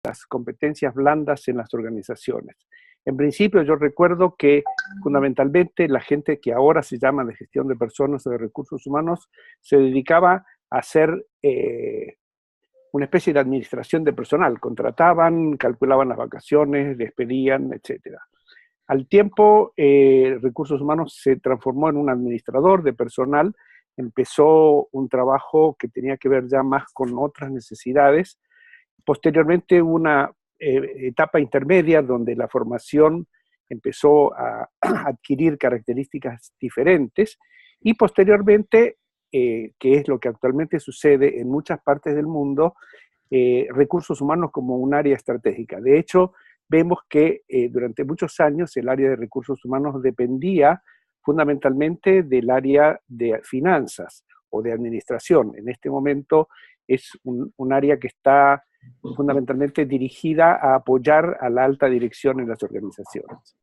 las competencias blandas en las organizaciones. En principio yo recuerdo que fundamentalmente la gente que ahora se llama de gestión de personas o de recursos humanos se dedicaba a hacer una especie de administración de personal. Contrataban, calculaban las vacaciones, despedían, etc. Al tiempo, recursos humanos se transformó en un administrador de personal, empezó un trabajo que tenía que ver ya más con otras necesidades. Posteriormente una etapa intermedia donde la formación empezó a adquirir características diferentes y posteriormente, que es lo que actualmente sucede en muchas partes del mundo, recursos humanos como un área estratégica. De hecho, vemos que durante muchos años el área de recursos humanos dependía fundamentalmente del área de finanzas o de administración. En este momento es un área que está fundamentalmente dirigida a apoyar a la alta dirección en las organizaciones.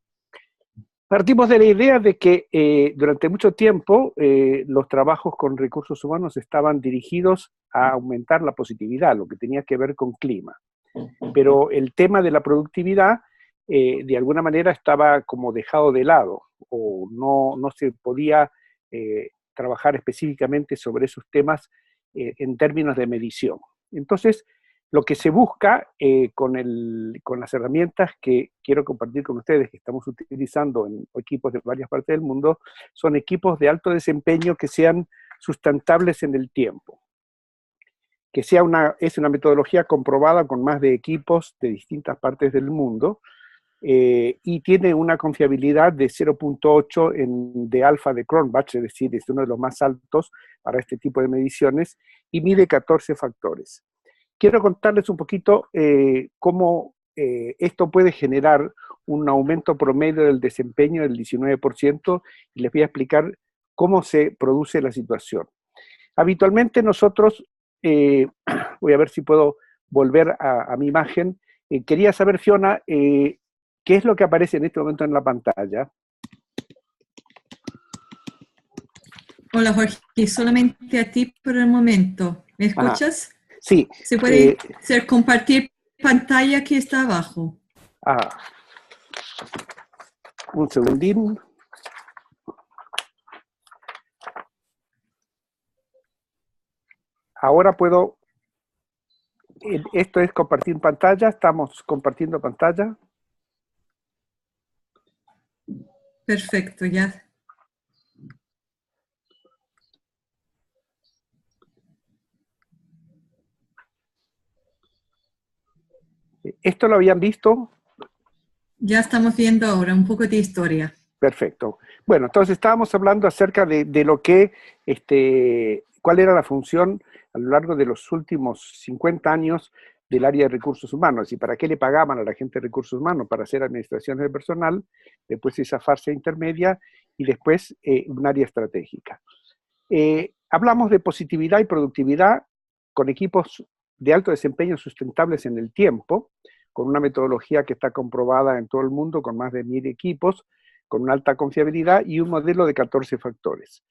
Partimos de la idea de que durante mucho tiempo los trabajos con recursos humanos estaban dirigidos a aumentar la positividad, lo que tenía que ver con clima. Pero el tema de la productividad de alguna manera estaba como dejado de lado o no se podía trabajar específicamente sobre esos temas en términos de medición. Entonces, lo que se busca con las herramientas que quiero compartir con ustedes, que estamos utilizando en equipos de varias partes del mundo, son equipos de alto desempeño que sean sustentables en el tiempo. Que es una metodología comprobada con más de equipos de distintas partes del mundo y tiene una confiabilidad de 0.8 de alfa de Cronbach, es decir, es uno de los más altos para este tipo de mediciones y mide 14 factores. Quiero contarles un poquito cómo esto puede generar un aumento promedio del desempeño del 19% y les voy a explicar cómo se produce la situación. Habitualmente nosotros, voy a ver si puedo volver a mi imagen, quería saber, Fiona, ¿qué es lo que aparece en este momento en la pantalla? Hola Jorge, solamente a ti por el momento. ¿Me escuchas? Sí. Se puede hacer compartir pantalla que está abajo. Un segundín. Ahora puedo, esto es compartir pantalla, estamos compartiendo pantalla. Perfecto, ya. ¿Esto lo habían visto? Ya estamos viendo ahora un poco de historia. Perfecto. Bueno, entonces estábamos hablando acerca de lo que, cuál era la función a lo largo de los últimos 50 años del área de recursos humanos y para qué le pagaban a la gente de recursos humanos para hacer administraciones de personal, después esa fase intermedia y después un área estratégica. Hablamos de positividad y productividad con equipos de alto desempeño sustentables en el tiempo, con una metodología que está comprobada en todo el mundo con más de 1000 equipos, con una alta confiabilidad y un modelo de 14 factores.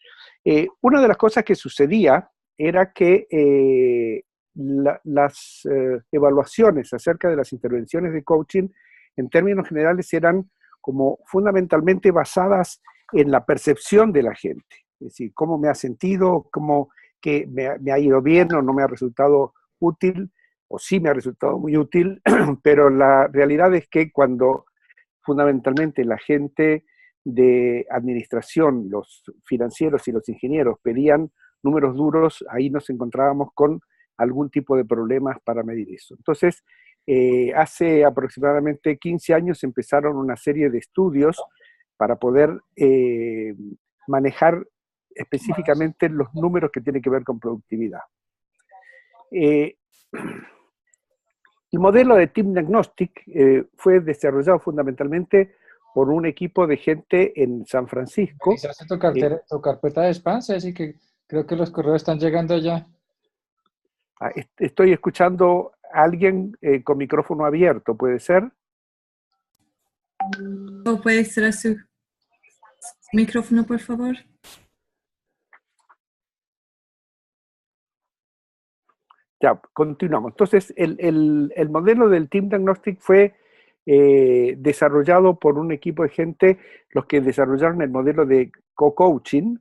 Una de las cosas que sucedía era que las evaluaciones acerca de las intervenciones de coaching en términos generales eran como fundamentalmente basadas en la percepción de la gente. Es decir, cómo me ha sentido, cómo que me ha ido bien o no me ha resultado útil, o sí me ha resultado muy útil, pero la realidad es que cuando fundamentalmente la gente de administración, los financieros y los ingenieros pedían números duros, ahí nos encontrábamos con algún tipo de problemas para medir eso. Entonces, hace aproximadamente 15 años empezaron una serie de estudios para poder manejar específicamente los números que tienen que ver con productividad. El modelo de Team Diagnostic fue desarrollado fundamentalmente por un equipo de gente en San Francisco. ¿Revisaste tu carpeta de spam? Así que creo que los correos están llegando ya. Estoy escuchando a alguien con micrófono abierto, ¿puede ser? ¿O puede cerrar su micrófono, por favor? Ya, continuamos. Entonces, el modelo del Team Diagnostic fue desarrollado por un equipo de gente, los que desarrollaron el modelo de co-coaching,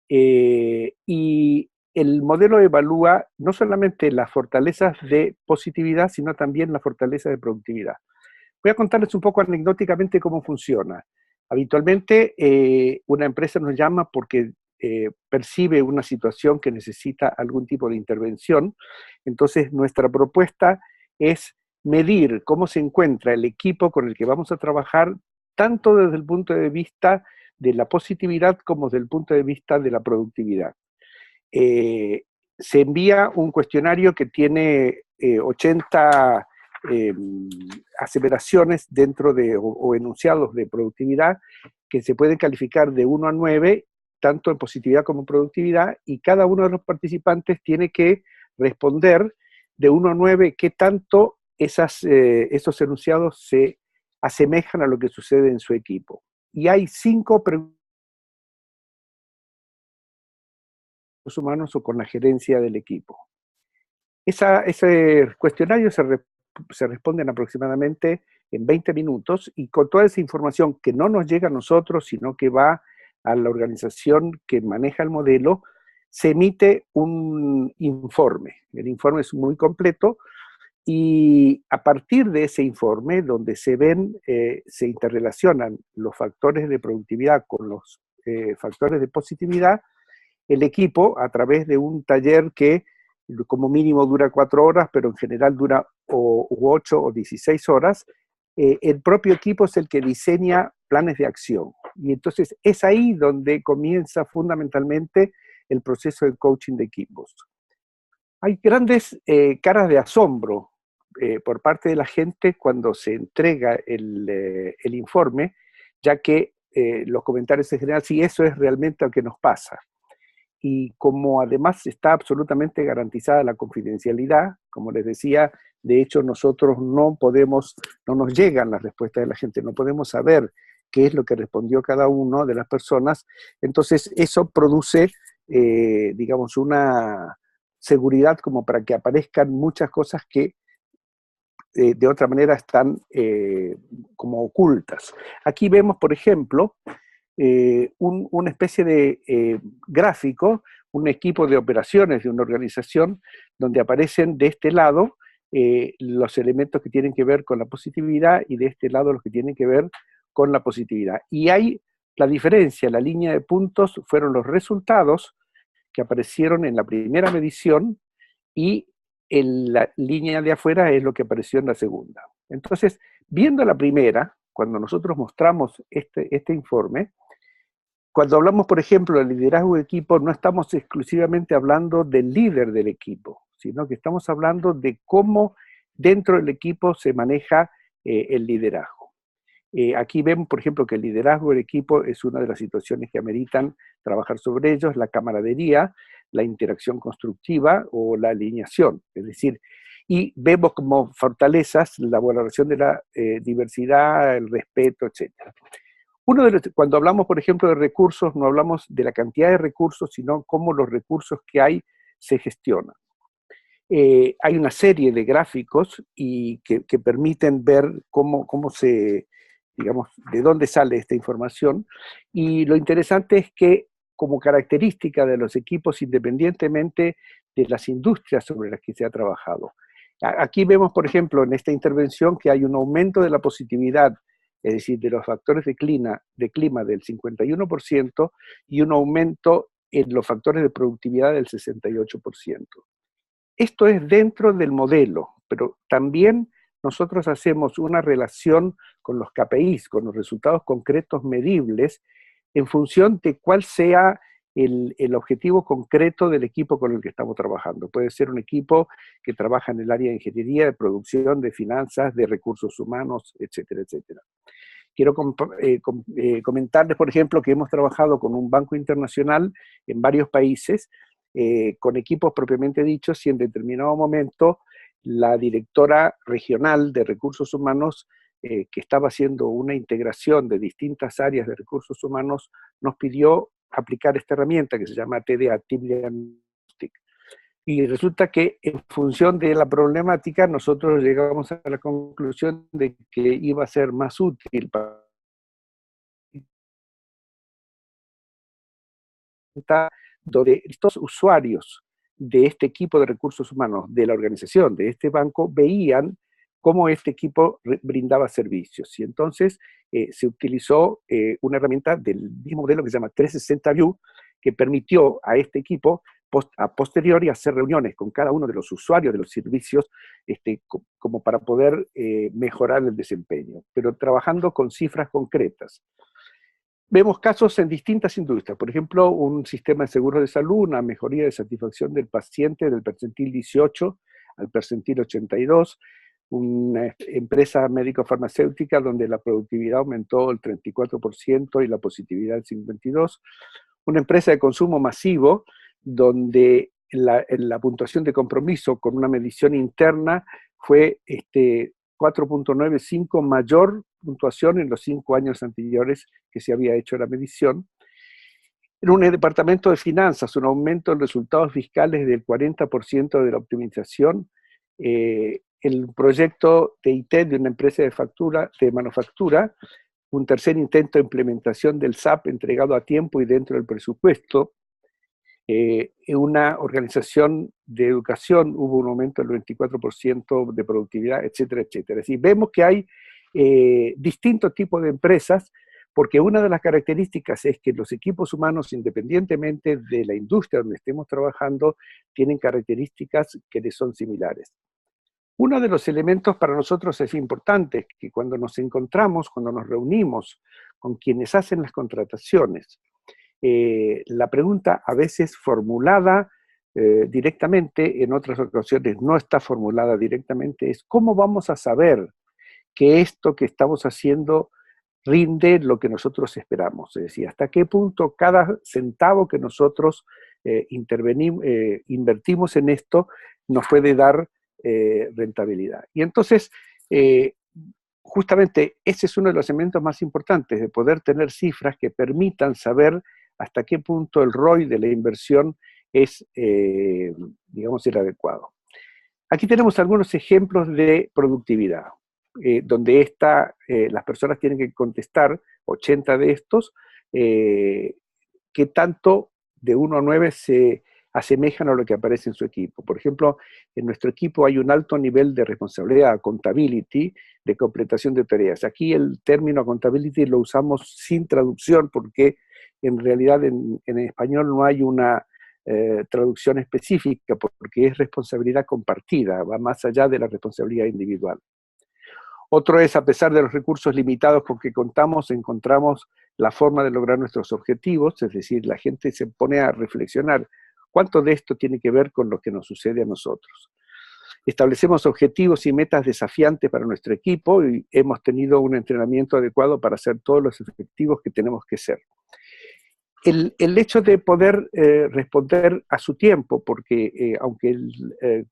y el modelo evalúa no solamente las fortalezas de positividad, sino también las fortalezas de productividad. Voy a contarles un poco anecdóticamente cómo funciona. Habitualmente una empresa nos llama porque percibe una situación que necesita algún tipo de intervención. Entonces nuestra propuesta es medir cómo se encuentra el equipo con el que vamos a trabajar, tanto desde el punto de vista de la positividad como desde el punto de vista de la productividad. Se envía un cuestionario que tiene 80 aseveraciones dentro de, o enunciados de productividad que se pueden calificar de 1 a 9, tanto en positividad como en productividad, y cada uno de los participantes tiene que responder de 1 a 9 qué tanto esos enunciados se asemejan a lo que sucede en su equipo. Y hay 5 preguntas humanos o con la gerencia del equipo. Ese cuestionario se responden aproximadamente en 20 minutos, y con toda esa información que no nos llega a nosotros, sino que va a la organización que maneja el modelo, se emite un informe. El informe es muy completo, y a partir de ese informe, donde se interrelacionan los factores de productividad con los factores de positividad, el equipo, a través de un taller que como mínimo dura 4 horas, pero en general dura 8 o 16 horas, el propio equipo es el que diseña planes de acción. Y entonces es ahí donde comienza fundamentalmente el proceso de coaching de equipos. Hay grandes caras de asombro por parte de la gente cuando se entrega el informe, ya que los comentarios en general, si eso es realmente lo que nos pasa. Y como además está absolutamente garantizada la confidencialidad, como les decía, de hecho nosotros no nos llegan las respuestas de la gente, no podemos saber qué es lo que respondió cada uno de las personas. Entonces eso produce, digamos, una seguridad como para que aparezcan muchas cosas que de otra manera están como ocultas. Aquí vemos, por ejemplo, una especie de gráfico, un equipo de operaciones de una organización, donde aparecen de este lado los elementos que tienen que ver con la positividad, y de este lado los que tienen que ver con la positividad. Y hay la diferencia, la línea de puntos fueron los resultados que aparecieron en la primera medición, y en la línea de afuera es lo que apareció en la segunda. Entonces, viendo la primera, cuando nosotros mostramos este informe, cuando hablamos, por ejemplo, del liderazgo de equipo, no estamos exclusivamente hablando del líder del equipo, sino que estamos hablando de cómo dentro del equipo se maneja el liderazgo. Aquí vemos, por ejemplo, que el liderazgo del equipo es una de las situaciones que ameritan trabajar sobre ellos, la camaradería, la interacción constructiva o la alineación. Es decir, y vemos como fortalezas la valoración de la diversidad, el respeto, etc. Cuando hablamos, por ejemplo, de recursos, no hablamos de la cantidad de recursos, sino cómo los recursos que hay se gestionan. Hay una serie de gráficos que permiten ver cómo se, digamos, de dónde sale esta información, y lo interesante es que como característica de los equipos, independientemente de las industrias sobre las que se ha trabajado. Aquí vemos, por ejemplo, en esta intervención que hay un aumento de la positividad, es decir, de los factores de clima del 51%, y un aumento en los factores de productividad del 68%. Esto es dentro del modelo, pero también nosotros hacemos una relación con los KPIs, con los resultados concretos medibles, en función de cuál sea el objetivo concreto del equipo con el que estamos trabajando. Puede ser un equipo que trabaja en el área de ingeniería, de producción, de finanzas, de recursos humanos, etcétera, etcétera. Quiero comentarles, por ejemplo, que hemos trabajado con un banco internacional en varios países, con equipos propiamente dichos, y en determinado momento la directora regional de recursos humanos, que estaba haciendo una integración de distintas áreas de recursos humanos, nos pidió aplicar esta herramienta que se llama TDA, Team Diagnostic. Y resulta que en función de la problemática nosotros llegamos a la conclusión de que iba a ser más útil para donde estos usuarios de este equipo de recursos humanos, de la organización, de este banco, veían cómo este equipo brindaba servicios. Y entonces se utilizó una herramienta del mismo modelo que se llama 360 View, que permitió a este equipo a posteriori hacer reuniones con cada uno de los usuarios de los servicios como para poder mejorar el desempeño, pero trabajando con cifras concretas. Vemos casos en distintas industrias, por ejemplo, un sistema de seguros de salud, una mejoría de satisfacción del paciente del percentil 18 al percentil 82, una empresa médico-farmacéutica donde la productividad aumentó el 34% y la positividad el 52%, una empresa de consumo masivo donde la puntuación de compromiso con una medición interna fue 4.95 mayor puntuación en los 5 años anteriores que se había hecho la medición. En un departamento de finanzas, un aumento en resultados fiscales del 40% de la optimización. El proyecto de IT de una empresa de manufactura, un tercer intento de implementación del SAP entregado a tiempo y dentro del presupuesto. En una organización de educación hubo un aumento del 24% de productividad, etcétera, etcétera. Es decir, vemos que hay distintos tipos de empresas, porque una de las características es que los equipos humanos, independientemente de la industria donde estemos trabajando, tienen características que les son similares. Uno de los elementos para nosotros es importante, que cuando nos encontramos, cuando nos reunimos con quienes hacen las contrataciones, la pregunta a veces formulada directamente, en otras ocasiones no está formulada directamente, es ¿cómo vamos a saber que esto que estamos haciendo rinde lo que nosotros esperamos? Es decir, hasta qué punto cada centavo que nosotros invertimos en esto nos puede dar rentabilidad. Y entonces, justamente ese es uno de los elementos más importantes, de poder tener cifras que permitan saber hasta qué punto el ROI de la inversión es, digamos, el adecuado. Aquí tenemos algunos ejemplos de productividad, donde las personas tienen que contestar 80 de estos, qué tanto de 1 a 9 se asemejan a lo que aparece en su equipo. Por ejemplo, en nuestro equipo hay un alto nivel de responsabilidad, accountability, de completación de tareas. Aquí el término accountability lo usamos sin traducción porque en realidad en español no hay una traducción específica porque es responsabilidad compartida, va más allá de la responsabilidad individual. Otro es, a pesar de los recursos limitados con que contamos, encontramos la forma de lograr nuestros objetivos, es decir, la gente se pone a reflexionar cuánto de esto tiene que ver con lo que nos sucede a nosotros. Establecemos objetivos y metas desafiantes para nuestro equipo y hemos tenido un entrenamiento adecuado para ser todos los efectivos que tenemos que ser. El hecho de poder responder a su tiempo, porque aunque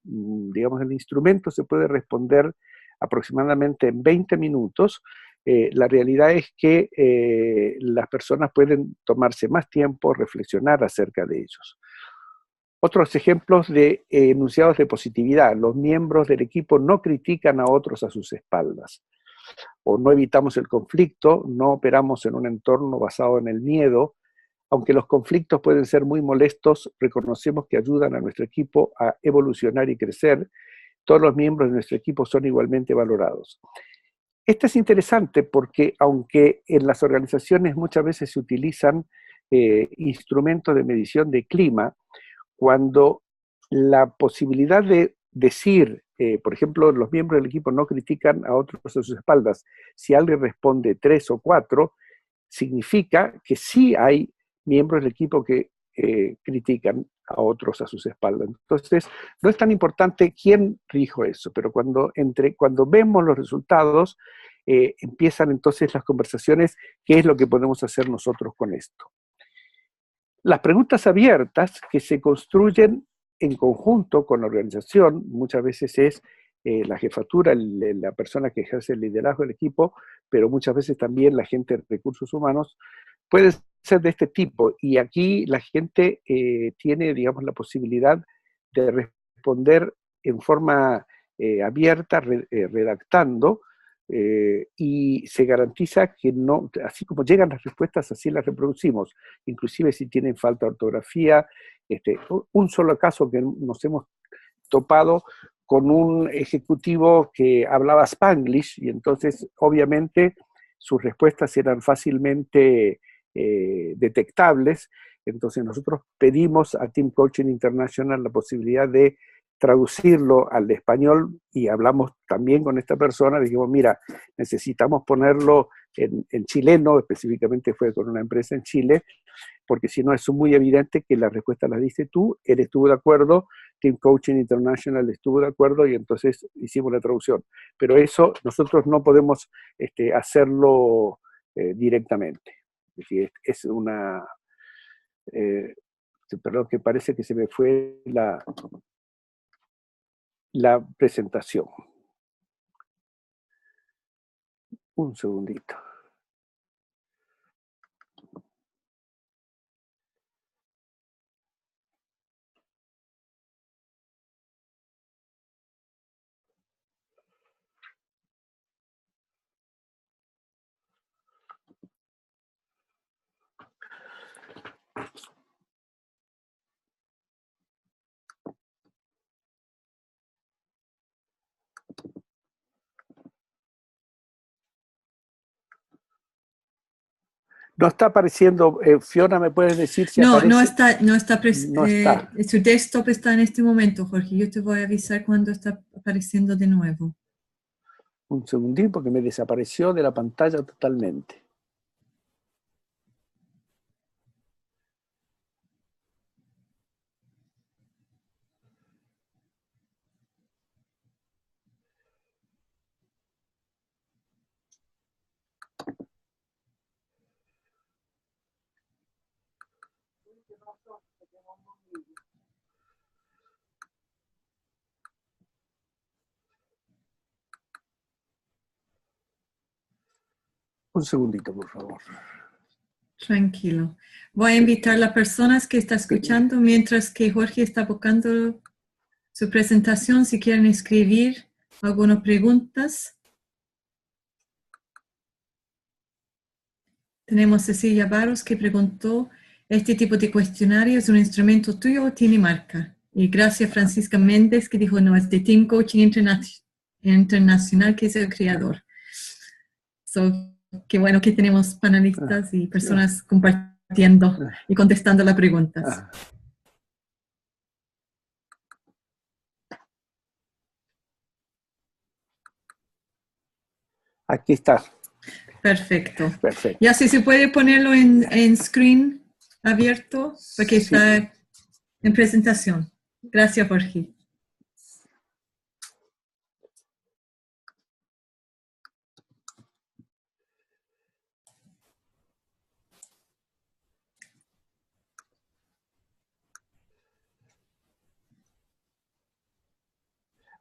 digamos, el instrumento se puede responder aproximadamente en 20 minutos, la realidad es que las personas pueden tomarse más tiempo, reflexionar acerca de ellos. Otros ejemplos de enunciados de positividad. Los miembros del equipo no critican a otros a sus espaldas, o no evitamos el conflicto, no operamos en un entorno basado en el miedo. Aunque los conflictos pueden ser muy molestos, reconocemos que ayudan a nuestro equipo a evolucionar y crecer. Todos los miembros de nuestro equipo son igualmente valorados. Esto es interesante porque aunque en las organizaciones muchas veces se utilizan instrumentos de medición de clima, cuando la posibilidad de decir, por ejemplo, los miembros del equipo no critican a otros a sus espaldas, si alguien responde 3 o 4, significa que sí hay miembros del equipo que critican a otros a sus espaldas. Entonces, no es tan importante quién dijo eso, pero cuando vemos los resultados, empiezan entonces las conversaciones, ¿qué es lo que podemos hacer nosotros con esto? Las preguntas abiertas que se construyen en conjunto con la organización, muchas veces es la jefatura, la persona que ejerce el liderazgo del equipo, pero muchas veces también la gente de recursos humanos, puede ser de este tipo. Y aquí la gente tiene, digamos, la posibilidad de responder en forma abierta, redactando, y se garantiza que no, así como llegan las respuestas, así las reproducimos, inclusive si tienen falta de ortografía. Un solo caso que nos hemos topado con un ejecutivo que hablaba Spanglish, y entonces obviamente sus respuestas eran fácilmente detectables. Entonces nosotros pedimos a Team Coaching International la posibilidad de traducirlo al español, y hablamos también con esta persona, dijimos, mira, necesitamos ponerlo en chileno, específicamente fue con una empresa en Chile, porque si no es muy evidente que la respuesta la diste tú, él estuvo de acuerdo, Team Coaching International estuvo de acuerdo, y entonces hicimos la traducción. Pero eso nosotros no podemos hacerlo directamente. Es decir, es una... perdón, que parece que se me fue la presentación. Un segundito. No está apareciendo. Fiona, ¿me puedes decir si No, aparece? no está, No está. su desktop está en este momento, Jorge. Yo te voy a avisar cuando está apareciendo de nuevo. Un segundín, porque me desapareció de la pantalla totalmente. Un segundito, por favor. Tranquilo. Voy a invitar a las personas que están escuchando mientras que Jorge está buscando su presentación, si quieren escribir algunas preguntas. Tenemos Cecilia Barros que preguntó, ¿este tipo de cuestionario es un instrumento tuyo o tiene marca? Y gracias Francisca Méndez que dijo, no, es de Team Coaching Internacional que es el creador. Qué bueno que tenemos panelistas y personas compartiendo y contestando las preguntas. Aquí está. Perfecto. Perfecto. Ya si se puede ponerlo en screen abierto, porque Sí. está en presentación. Gracias, Jorge.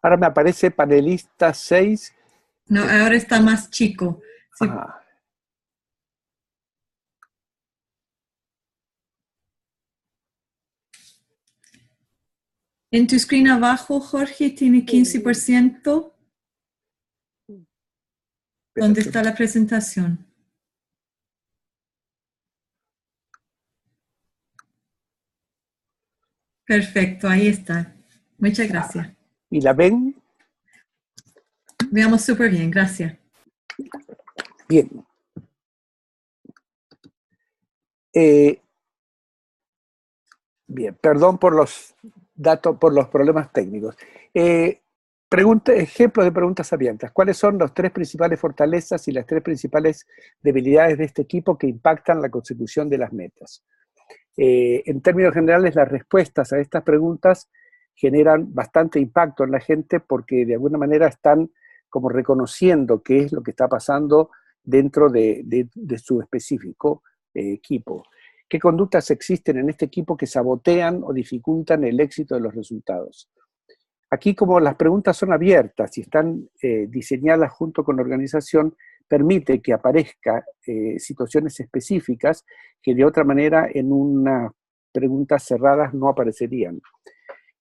Ahora me aparece panelista 6. No, ahora está más chico. Sí. En tu screen abajo, Jorge, tiene 15%. ¿Dónde está la presentación? Perfecto, ahí está. Muchas gracias. ¿Y la ven? Veamos súper bien, gracias. Bien. Bien, perdón por los datos, por los problemas técnicos. Ejemplos de preguntas abiertas. ¿Cuáles son las 3 principales fortalezas y las 3 principales debilidades de este equipo que impactan la consecución de las metas? En términos generales, las respuestas a estas preguntas generan bastante impacto en la gente porque de alguna manera están como reconociendo qué es lo que está pasando dentro de su específico equipo. ¿Qué conductas existen en este equipo que sabotean o dificultan el éxito de los resultados? Aquí, como las preguntas son abiertas y están diseñadas junto con la organización, permite que aparezcan situaciones específicas que de otra manera en unas preguntas cerradas no aparecerían.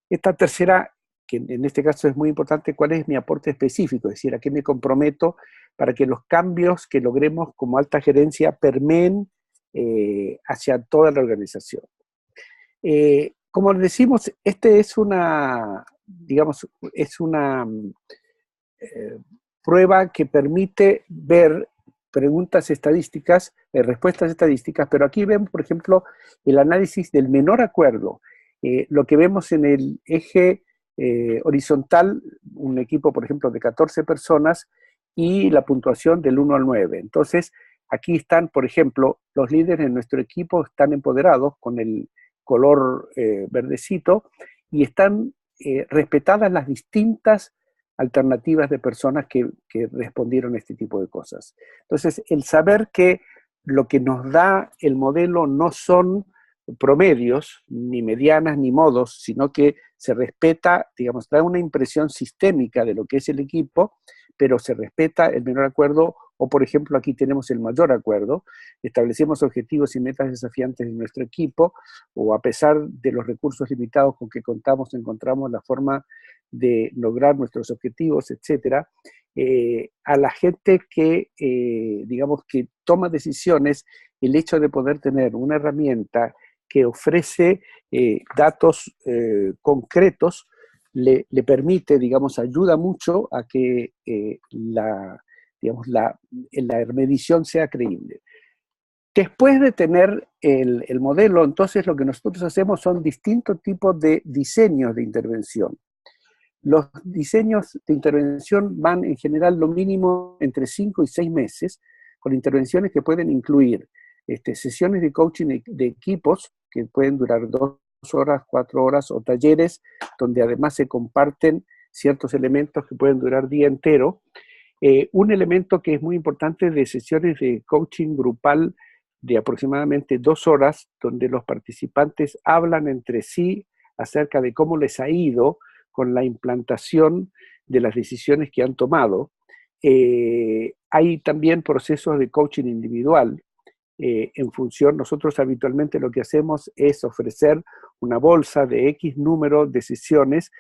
Esta tercera, que en este caso es muy importante, ¿cuál es mi aporte específico? Es decir, ¿a qué me comprometo para que los cambios que logremos como alta gerencia permeen hacia toda la organización? Como decimos, este es una, digamos, es una prueba que permite ver preguntas estadísticas, respuestas estadísticas, pero aquí vemos, por ejemplo, el análisis del menor acuerdo. Lo que vemos en el eje horizontal, un equipo, por ejemplo, de 14 personas y la puntuación del 1 al 9. Entonces, aquí están, por ejemplo, los líderes en nuestro equipo están empoderados con el color verdecito y están respetadas las distintas alternativas de personas que respondieron a este tipo de cosas. Entonces, el saber que lo que nos da el modelo no son promedios, ni medianas, ni modos, sino que se respeta, digamos, da una impresión sistémica de lo que es el equipo, pero se respeta el menor acuerdo, o por ejemplo aquí tenemos el mayor acuerdo, establecemos objetivos y metas desafiantes en nuestro equipo, o a pesar de los recursos limitados con que contamos, encontramos la forma de lograr nuestros objetivos, etcétera. A la gente que, digamos, que toma decisiones, el hecho de poder tener una herramienta que ofrece datos concretos, le permite, digamos, ayuda mucho a que digamos, la medición sea creíble. Después de tener el modelo, entonces lo que nosotros hacemos son distintos tipos de diseños de intervención. Los diseños de intervención van en general lo mínimo entre 5 y 6 meses, con intervenciones que pueden incluir sesiones de coaching de equipos que pueden durar 2 horas, 4 horas, o talleres donde además se comparten ciertos elementos que pueden durar día entero. Un elemento que es muy importante de sesiones de coaching grupal de aproximadamente 2 horas, donde los participantes hablan entre sí acerca de cómo les ha ido con la implantación de las decisiones que han tomado. Hay también procesos de coaching individual. En función, nosotros habitualmente lo que hacemos es ofrecer una bolsa de X número de sesiones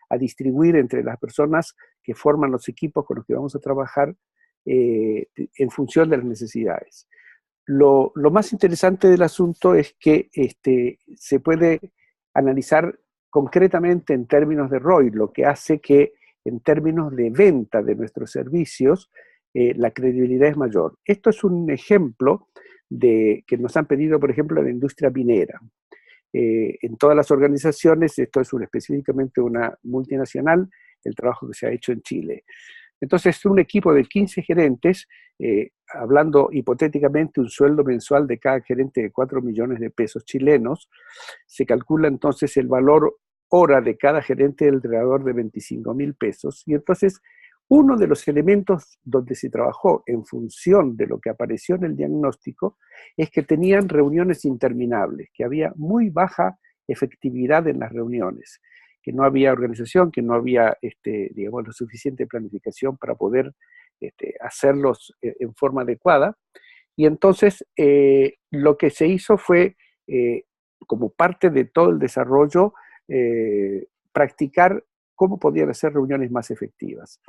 a distribuir entre las personas que forman los equipos con los que vamos a trabajar en función de las necesidades. Lo más interesante del asunto es que se puede analizar concretamente en términos de ROI, lo que hace que en términos de venta de nuestros servicios la credibilidad es mayor. Esto es un ejemplo que nos han pedido, por ejemplo, en la industria minera. En todas las organizaciones, esto es específicamente una multinacional, el trabajo que se ha hecho en Chile. Entonces, un equipo de 15 gerentes, hablando hipotéticamente un sueldo mensual de cada gerente de 4 millones de pesos chilenos, se calcula entonces el valor hora de cada gerente alrededor de 25.000 pesos, y entonces uno de los elementos donde se trabajó en función de lo que apareció en el diagnóstico es que tenían reuniones interminables, que había muy baja efectividad en las reuniones, que no había organización, que no había, digamos, lo suficiente planificación para poder hacerlos en forma adecuada. Y entonces lo que se hizo fue, como parte de todo el desarrollo, practicar cómo podían hacer reuniones más efectivas.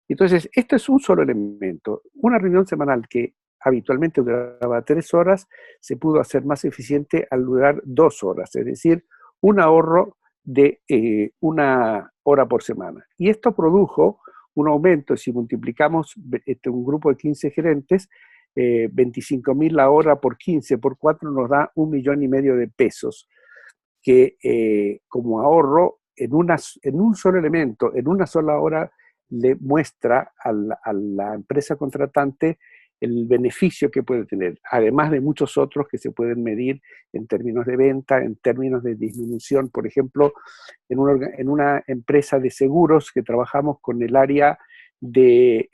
Entonces, esto es un solo elemento. Una reunión semanal que habitualmente duraba 3 horas, se pudo hacer más eficiente al durar 2 horas, es decir, un ahorro de 1 hora por semana. Y esto produjo un aumento, si multiplicamos un grupo de 15 gerentes, 25.000 la hora por 15, por 4 nos da 1,5 millones de pesos, que como ahorro en un solo elemento, en una sola hora, le muestra a la empresa contratante el beneficio que puede tener, además de muchos otros que se pueden medir en términos de venta, en términos de disminución. Por ejemplo, en una empresa de seguros que trabajamos con el área de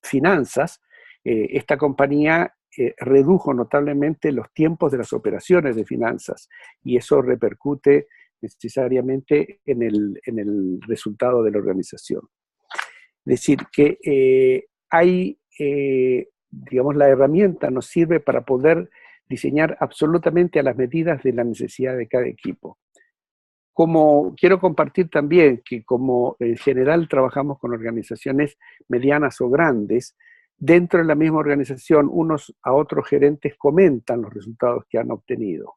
finanzas, esta compañía redujo notablemente los tiempos de las operaciones de finanzas, y eso repercute necesariamente en el resultado de la organización. Es decir, que digamos, la herramienta nos sirve para poder diseñar absolutamente a las medidas de la necesidad de cada equipo. Como quiero compartir también que como en general trabajamos con organizaciones medianas o grandes, dentro de la misma organización unos a otros gerentes comentan los resultados que han obtenido.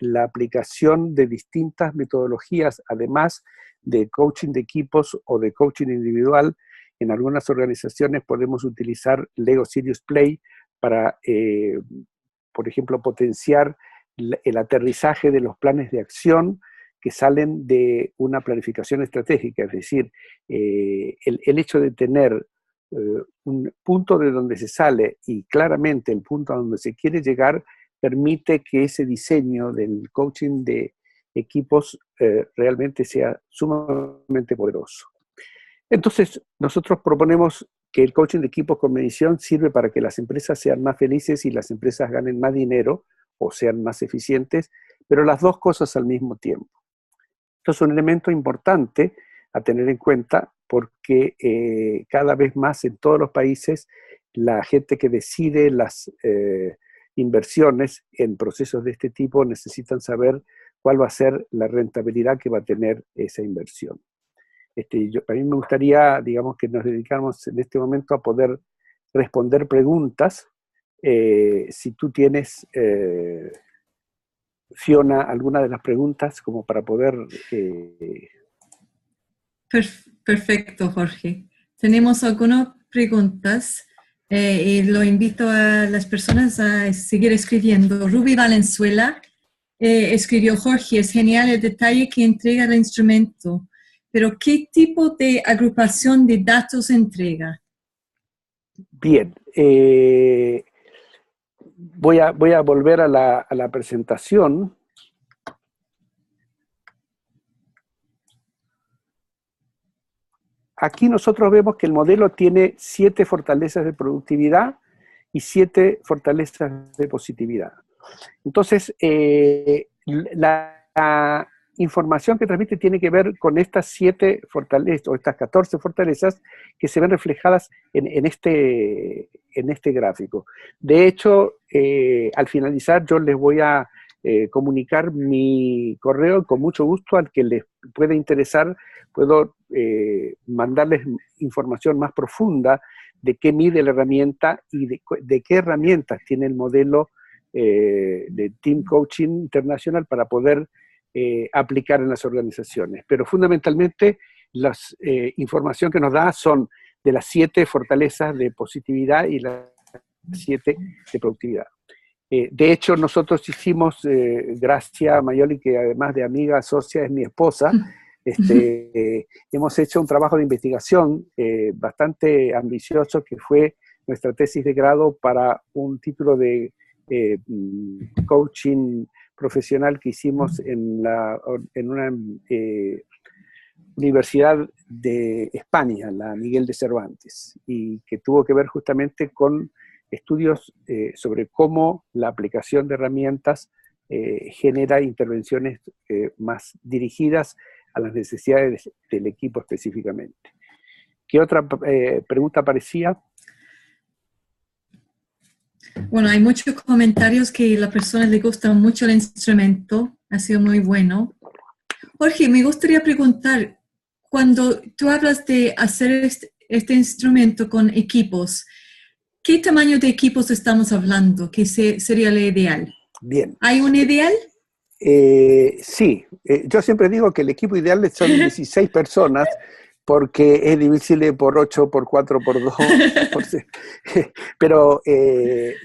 La aplicación de distintas metodologías, además de coaching de equipos o de coaching individual, en algunas organizaciones podemos utilizar Lego Serious Play para, por ejemplo, potenciar el aterrizaje de los planes de acción que salen de una planificación estratégica, es decir, el hecho de tener un punto de donde se sale y claramente el punto a donde se quiere llegar permite que ese diseño del coaching de equipos realmente sea sumamente poderoso. Entonces, nosotros proponemos que el coaching de equipos con medición sirve para que las empresas sean más felices y las empresas ganen más dinero o sean más eficientes, pero las dos cosas al mismo tiempo. Esto es un elemento importante a tener en cuenta porque cada vez más en todos los países la gente que decide las inversiones en procesos de este tipo necesitan saber cuál va a ser la rentabilidad que va a tener esa inversión. A mí me gustaría, digamos, que nos dedicáramos en este momento a poder responder preguntas. Si tú tienes, Fiona, alguna de las preguntas como para poder... Perfecto, Jorge. Tenemos algunas preguntas y lo invito a las personas a seguir escribiendo. Ruby Valenzuela escribió: Jorge, es genial el detalle que entrega el instrumento, pero ¿qué tipo de agrupación de datos entrega? Bien, voy a volver a la presentación. Aquí nosotros vemos que el modelo tiene 7 fortalezas de productividad y 7 fortalezas de positividad. Entonces, la información que transmite tiene que ver con estas 7 fortalezas, o estas 14 fortalezas, que se ven reflejadas en este gráfico. De hecho, al finalizar yo les voy a comunicar mi correo, con mucho gusto al que les pueda interesar, puedo mandarles información más profunda de qué mide la herramienta y de qué herramientas tiene el modelo de Team Coaching Internacional para poder aplicar en las organizaciones. Pero fundamentalmente la información que nos da son de las 7 fortalezas de positividad y las 7 de productividad. De hecho, nosotros hicimos, Gracia Mayoli, que además de amiga, socia, es mi esposa, hemos hecho un trabajo de investigación bastante ambicioso que fue nuestra tesis de grado para un título de coaching profesional que hicimos en una universidad de España, la Miguel de Cervantes, y que tuvo que ver justamente con estudios sobre cómo la aplicación de herramientas genera intervenciones más dirigidas a las necesidades del equipo específicamente. ¿Qué otra pregunta aparecía? Bueno, hay muchos comentarios que a las personas les gusta mucho el instrumento, ha sido muy bueno. Jorge, me gustaría preguntar, cuando tú hablas de hacer este instrumento con equipos, ¿qué tamaño de equipos estamos hablando? ¿Qué sería el ideal? Bien. ¿Hay un ideal? Sí, yo siempre digo que el equipo ideal son 16 personas, porque es divisible por 8, por 4, por 2, por 6. Pero,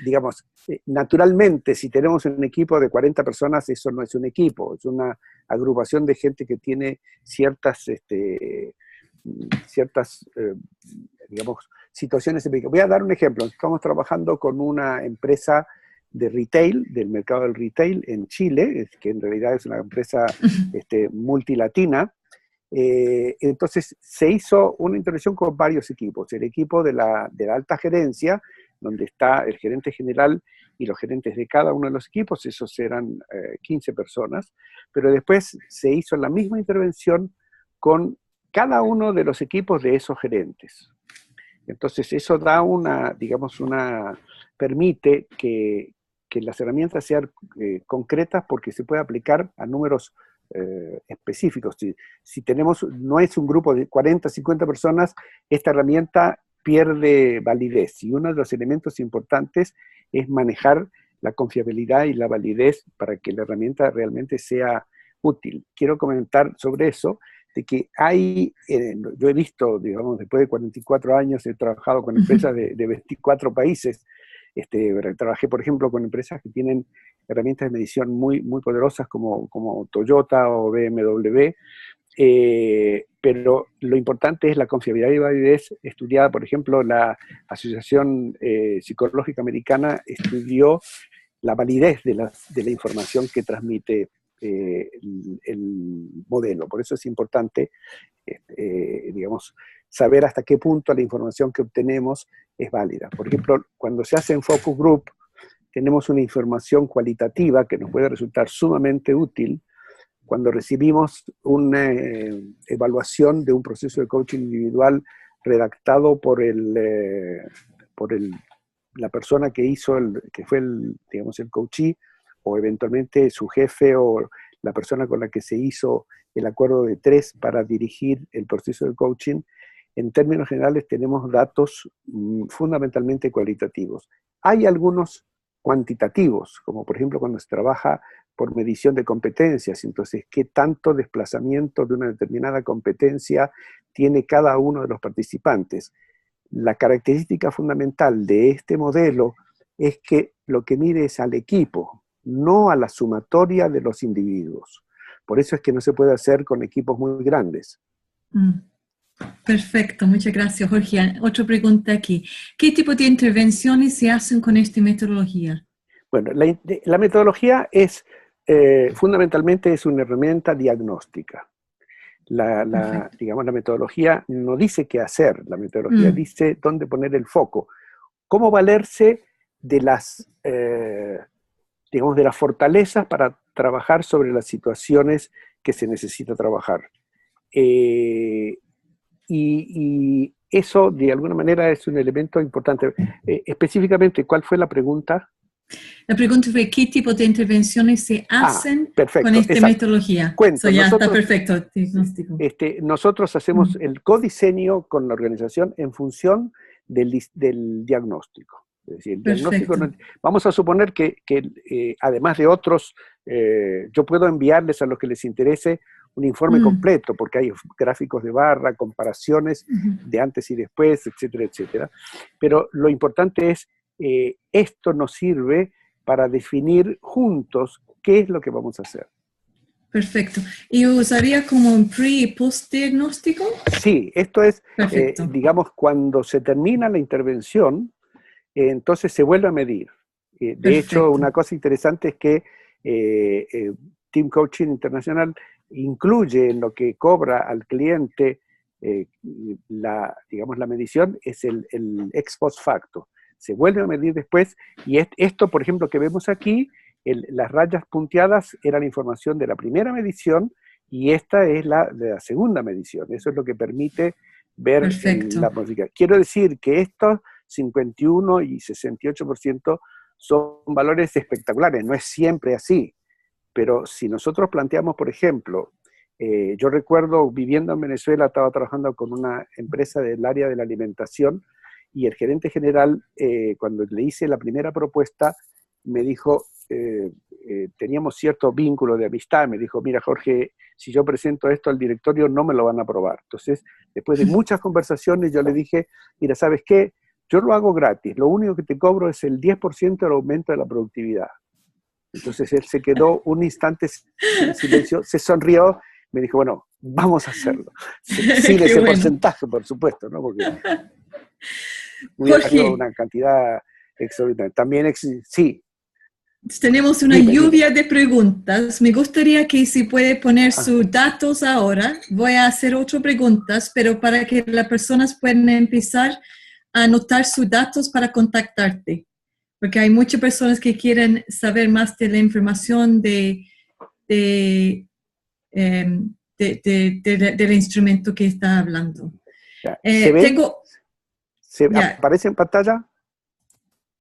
digamos, naturalmente, si tenemos un equipo de 40 personas, eso no es un equipo, es una agrupación de gente que tiene ciertas digamos, situaciones. Voy a dar un ejemplo. Estamos trabajando con una empresa de retail, del mercado del retail en Chile, que en realidad es una empresa multilatina. Entonces se hizo una intervención con varios equipos. El equipo de la alta gerencia, donde está el gerente general y los gerentes de cada uno de los equipos, esos eran 15 personas, pero después se hizo la misma intervención con cada uno de los equipos de esos gerentes. Entonces eso da permite que que las herramientas sean concretas porque se puede aplicar a números específicos. Si tenemos, no es un grupo de 40, 50 personas, esta herramienta pierde validez. Y uno de los elementos importantes es manejar la confiabilidad y la validez para que la herramienta realmente sea útil. Quiero comentar sobre eso, de que hay, yo he visto, digamos, después de 44 años, he trabajado con empresas de 24 países. Trabajé, por ejemplo, con empresas que tienen herramientas de medición muy, muy poderosas como Toyota o BMW, pero lo importante es la confiabilidad y validez estudiada. Por ejemplo, la Asociación Psicológica Americana estudió la validez de la información que transmite el modelo. Por eso es importante, digamos, saber hasta qué punto la información que obtenemos es válida. Por ejemplo, cuando se hace en focus group, tenemos una información cualitativa que nos puede resultar sumamente útil cuando recibimos una evaluación de un proceso de coaching individual redactado por la persona que hizo, que fue digamos, el coachee, o eventualmente su jefe o la persona con la que se hizo el acuerdo de 3 para dirigir el proceso de coaching. En términos generales tenemos datos fundamentalmente cualitativos. Hay algunos cuantitativos, como por ejemplo cuando se trabaja por medición de competencias, entonces qué tanto desplazamiento de una determinada competencia tiene cada uno de los participantes. La característica fundamental de este modelo es que lo que mide es al equipo, no a la sumatoria de los individuos. Por eso es que no se puede hacer con equipos muy grandes. Perfecto, muchas gracias, Jorge. Otra pregunta aquí. ¿Qué tipo de intervenciones se hacen con esta metodología? Bueno, la metodología es, fundamentalmente, es una herramienta diagnóstica. Digamos, la metodología no dice qué hacer, la metodología dice dónde poner el foco. Cómo valerse de digamos, de las fortalezas para trabajar sobre las situaciones que se necesita trabajar. Y eso, de alguna manera, es un elemento importante. Específicamente, ¿cuál fue la pregunta? La pregunta fue, ¿qué tipo de intervenciones se hacen perfecto, con esta metodología? Cuento, Ya nosotros, está perfecto, diagnóstico. Nosotros hacemos el codiseño con la organización en función del diagnóstico. Es decir, el diagnóstico vamos a suponer que además de otros, yo puedo enviarles a los que les interese un informe completo, porque hay gráficos de barra, comparaciones de antes y después, etcétera, etcétera. Pero lo importante es, esto nos sirve para definir juntos qué es lo que vamos a hacer. Perfecto. ¿Y usaría como un pre- y post-diagnóstico? Sí, esto es, digamos, cuando se termina la intervención, entonces se vuelve a medir. De hecho, una cosa interesante es que Team Coaching Internacional incluye en lo que cobra al cliente digamos, la medición, es el ex post facto. Se vuelve a medir después, y esto, por ejemplo, que vemos aquí, las rayas punteadas eran información de la primera medición, y esta es de la segunda medición. Eso es lo que permite ver la modificación. Quiero decir que estos 51 y 68% son valores espectaculares, no es siempre así, pero si nosotros planteamos, por ejemplo, yo recuerdo viviendo en Venezuela, estaba trabajando con una empresa del área de la alimentación, y el gerente general, cuando le hice la primera propuesta, me dijo, teníamos cierto vínculo de amistad, me dijo, mira Jorge, si yo presento esto al directorio no me lo van a aprobar. Entonces, después de muchas conversaciones, yo le dije, mira, ¿sabes qué? Yo lo hago gratis, lo único que te cobro es el 10% del aumento de la productividad. Entonces él se quedó un instante en silencio, se sonrió, me dijo, bueno, vamos a hacerlo. Sin ese porcentaje, por supuesto, ¿no? Porque hubiera sido una cantidad exorbitante. También, sí. Tenemos una lluvia de preguntas. Me gustaría que si puede poner sus datos ahora. Voy a hacer otras preguntas, pero para que las personas puedan empezar a anotar sus datos para contactarte. Porque hay muchas personas que quieren saber más de la información del instrumento que está hablando. ¿Se ve? ¿Aparece en pantalla?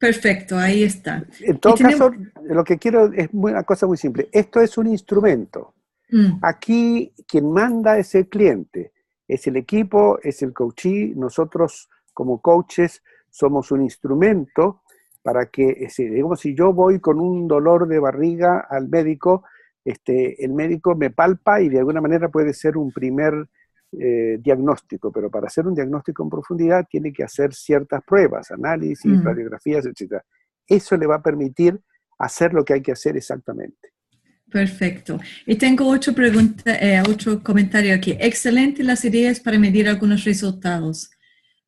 Perfecto, ahí está. En todo Y tenemos- caso, lo que quiero es una cosa muy simple. Esto es un instrumento. Aquí quien manda es el cliente, es el equipo, es el coachee. Nosotros como coaches somos un instrumento para que, digamos, si yo voy con un dolor de barriga al médico, el médico me palpa y de alguna manera puede ser un primer diagnóstico, pero para hacer un diagnóstico en profundidad tiene que hacer ciertas pruebas, análisis, radiografías, etc. Eso le va a permitir hacer lo que hay que hacer exactamente. Perfecto. Y tengo otra pregunta, otro comentario aquí. Excelente las ideas para medir algunos resultados.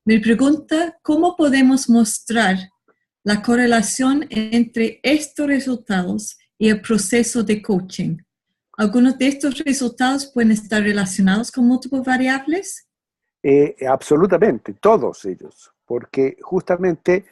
Me pregunta, ¿cómo podemos mostrar la correlación entre estos resultados y el proceso de coaching? ¿Algunos de estos resultados pueden estar relacionados con múltiples variables? Absolutamente, todos ellos, porque justamente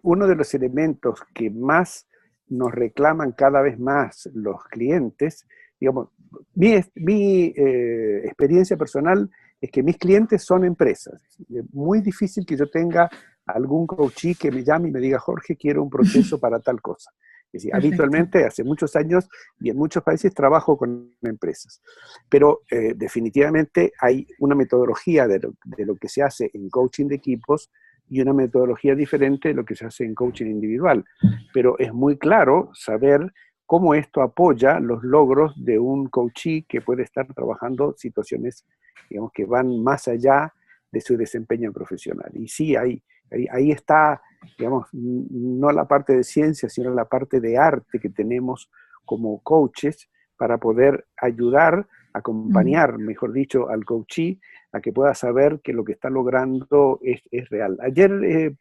uno de los elementos que más nos reclaman cada vez más los clientes, digamos, mi experiencia personal es que mis clientes son empresas. Es muy difícil que yo tenga algún coachee que me llame y me diga, Jorge, quiero un proceso para tal cosa. Es decir, habitualmente, hace muchos años y en muchos países trabajo con empresas. Pero definitivamente hay una metodología de lo que se hace en coaching de equipos y una metodología diferente de lo que se hace en coaching individual. Pero es muy claro saber cómo esto apoya los logros de un coachee que puede estar trabajando situaciones, digamos, que van más allá de su desempeño profesional. Y sí, ahí está, digamos, no la parte de ciencia, sino la parte de arte que tenemos como coaches para poder ayudar, acompañar, mejor dicho, al coachee a que pueda saber que lo que está logrando es real. Ayer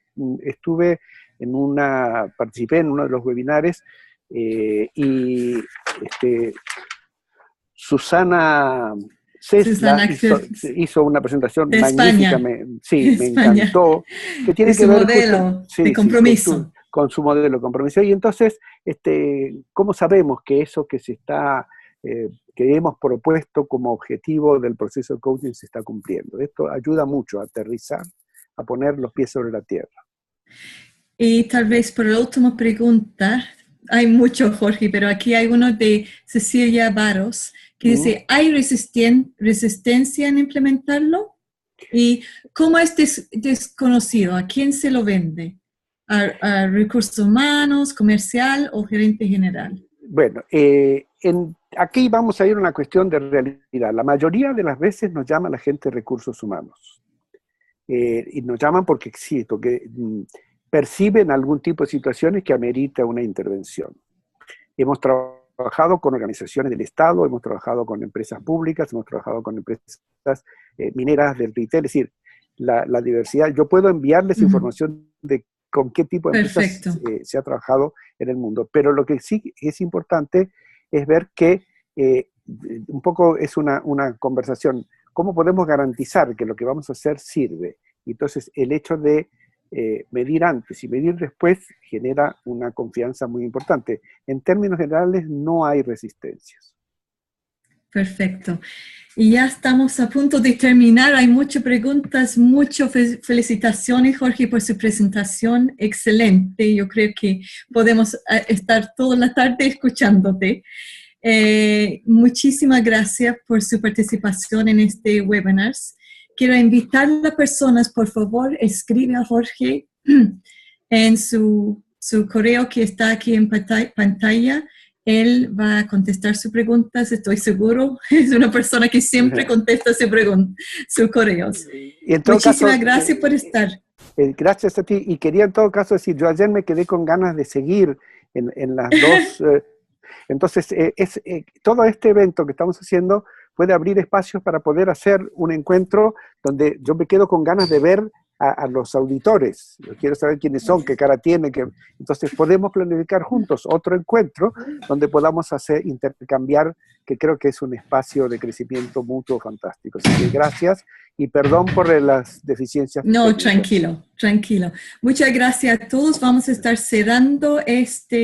participé en uno de los webinares y Susana Cesla hizo una presentación magnífica, me encantó, que tiene que ver modelo de compromiso. Con su modelo de compromiso. Y entonces, ¿cómo sabemos que eso que que hemos propuesto como objetivo del proceso de coaching se está cumpliendo? Esto ayuda mucho a aterrizar, a poner los pies sobre la tierra. Y tal vez por la última pregunta, hay mucho, Jorge, pero aquí hay uno de Cecilia Varos que dice, ¿hay resistencia en implementarlo? ¿Y cómo es desconocido? ¿A quién se lo vende? ¿A recursos humanos, comercial o gerente general? Bueno, aquí vamos a ir a una cuestión de realidad. La mayoría de las veces nos llama la gente de recursos humanos. Y nos llaman porque perciben algún tipo de situaciones que amerita una intervención. Hemos trabajado con organizaciones del Estado, hemos trabajado con empresas públicas, hemos trabajado con empresas mineras del retail, es decir, la diversidad. Yo puedo enviarles información de con qué tipo de empresas se ha trabajado en el mundo, pero lo que sí es importante es ver que un poco es una conversación, ¿cómo podemos garantizar que lo que vamos a hacer sirve? Entonces, el hecho de medir antes y medir después genera una confianza muy importante. En términos generales, no hay resistencias. Perfecto. Y ya estamos a punto de terminar. Hay muchas preguntas, muchas felicitaciones, Jorge, por su presentación. Excelente. Yo creo que podemos estar toda la tarde escuchándote. Muchísimas gracias por su participación en este webinar. Quiero invitar a las personas, por favor, escribe a Jorge en su correo que está aquí en pantalla. Él va a contestar sus preguntas, estoy seguro. Es una persona que siempre contesta sus correos. Muchísimas gracias por estar. Gracias a ti. Y quería en todo caso decir, yo ayer me quedé con ganas de seguir en las dos. Entonces, todo este evento que estamos haciendo puede abrir espacios para poder hacer un encuentro donde yo me quedo con ganas de ver a los auditores. Yo quiero saber quiénes son, qué cara tienen. Entonces podemos planificar juntos otro encuentro donde podamos intercambiar, que creo que es un espacio de crecimiento mutuo fantástico. Así que gracias y perdón por las deficiencias. No, tranquilo. Muchas gracias a todos. Vamos a estar cerrando esta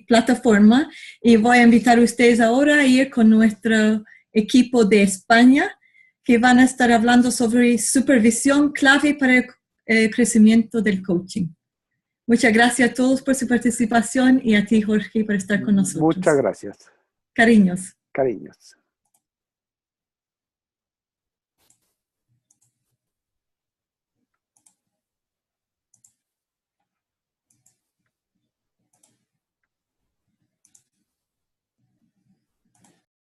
plataforma y voy a invitar a ustedes ahora a ir con nuestro equipo de España, que van a estar hablando sobre supervisión clave para el crecimiento del coaching. Muchas gracias a todos por su participación y a ti, Jorge, por estar con nosotros. Muchas gracias. Cariños. Cariños.